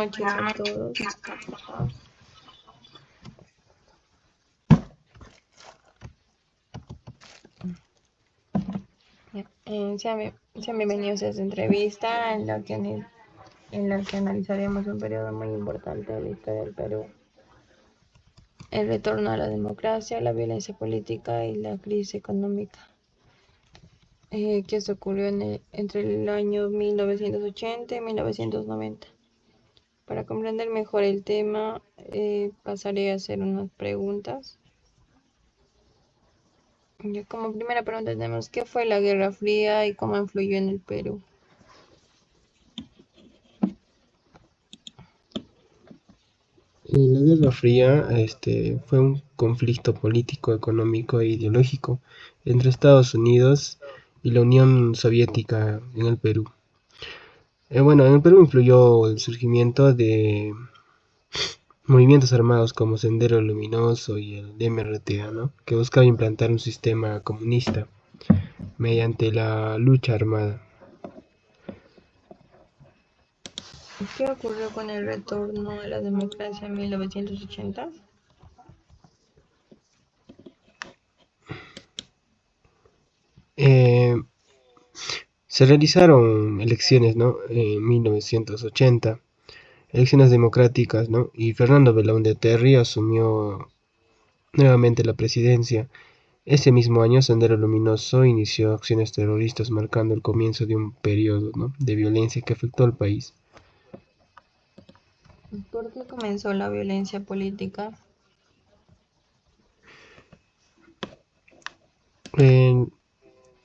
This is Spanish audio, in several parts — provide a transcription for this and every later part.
Noches a todos. Sean bienvenidos a esta entrevista en la que analizaremos un periodo muy importante de la historia del Perú: el retorno a la democracia, la violencia política y la crisis económica que se ocurrió entre el año 1980 y 1990. Para comprender mejor el tema, pasaré a hacer unas preguntas. Como primera pregunta tenemos: ¿qué fue la Guerra Fría y cómo influyó en el Perú? La Guerra Fría fue un conflicto político, económico e ideológico entre Estados Unidos y la Unión Soviética en el Perú. Bueno, en el Perú influyó el surgimiento de movimientos armados como Sendero Luminoso y el MRTA, ¿no? Que buscaba implantar un sistema comunista mediante la lucha armada. ¿Qué ocurrió con el retorno a la democracia en 1980? Eh, Se realizaron elecciones, ¿no? En 1980, elecciones democráticas, ¿no? Y Fernando Belaúnde Terry asumió nuevamente la presidencia. Ese mismo año, Sendero Luminoso inició acciones terroristas, marcando el comienzo de un periodo, ¿no?, de violencia que afectó al país. ¿Por qué comenzó la violencia política? En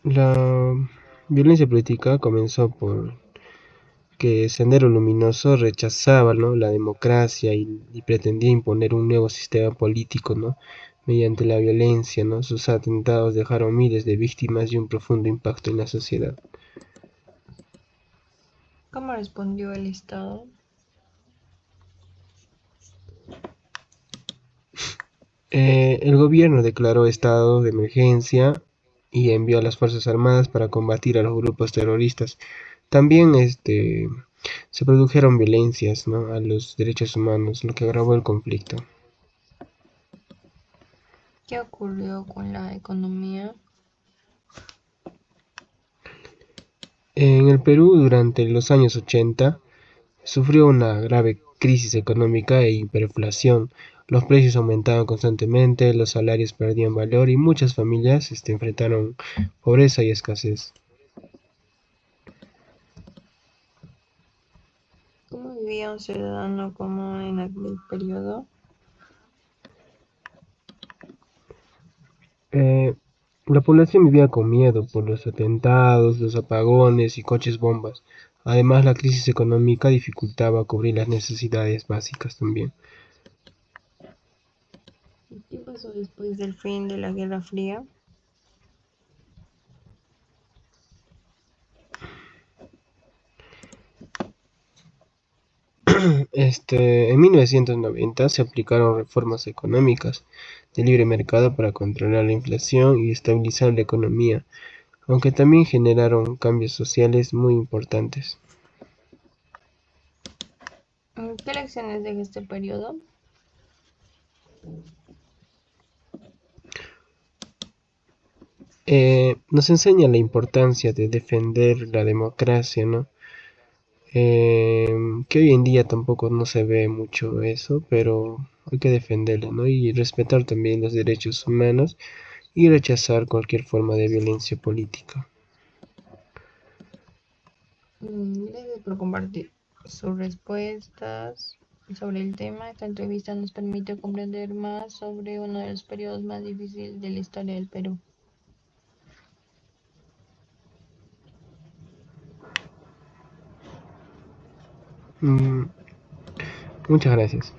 la violencia política comenzó por que Sendero Luminoso rechazaba, ¿no?, la democracia y pretendía imponer un nuevo sistema político, ¿no?, mediante la violencia, ¿no? Sus atentados dejaron miles de víctimas y un profundo impacto en la sociedad. ¿Cómo respondió el Estado? El gobierno declaró estado de emergencia y envió a las Fuerzas Armadas para combatir a los grupos terroristas. También se produjeron violencias, ¿no?, a los derechos humanos, lo que agravó el conflicto. ¿Qué ocurrió con la economía? En el Perú, durante los años 80, sufrió una grave crisis económica e hiperinflación. Los precios aumentaban constantemente, los salarios perdían valor y muchas familias enfrentaron pobreza y escasez. ¿Cómo vivía un ciudadano común en aquel periodo? Eh, la población vivía con miedo por los atentados, los apagones y coches bombas. Además, la crisis económica dificultaba cubrir las necesidades básicas también. ¿Qué pasó después del fin de la Guerra Fría? En 1990 se aplicaron reformas económicas de libre mercado para controlar la inflación y estabilizar la economía, aunque también generaron cambios sociales muy importantes. ¿Qué lecciones deja este periodo? Nos enseña la importancia de defender la democracia, ¿no? Que hoy en día tampoco no se ve mucho eso, pero hay que defenderla, ¿no? Y respetar también los derechos humanos y rechazar cualquier forma de violencia política. Gracias por compartir sus respuestas sobre el tema. Esta entrevista nos permite comprender más sobre uno de los periodos más difíciles de la historia del Perú. Mm, Muchas gracias.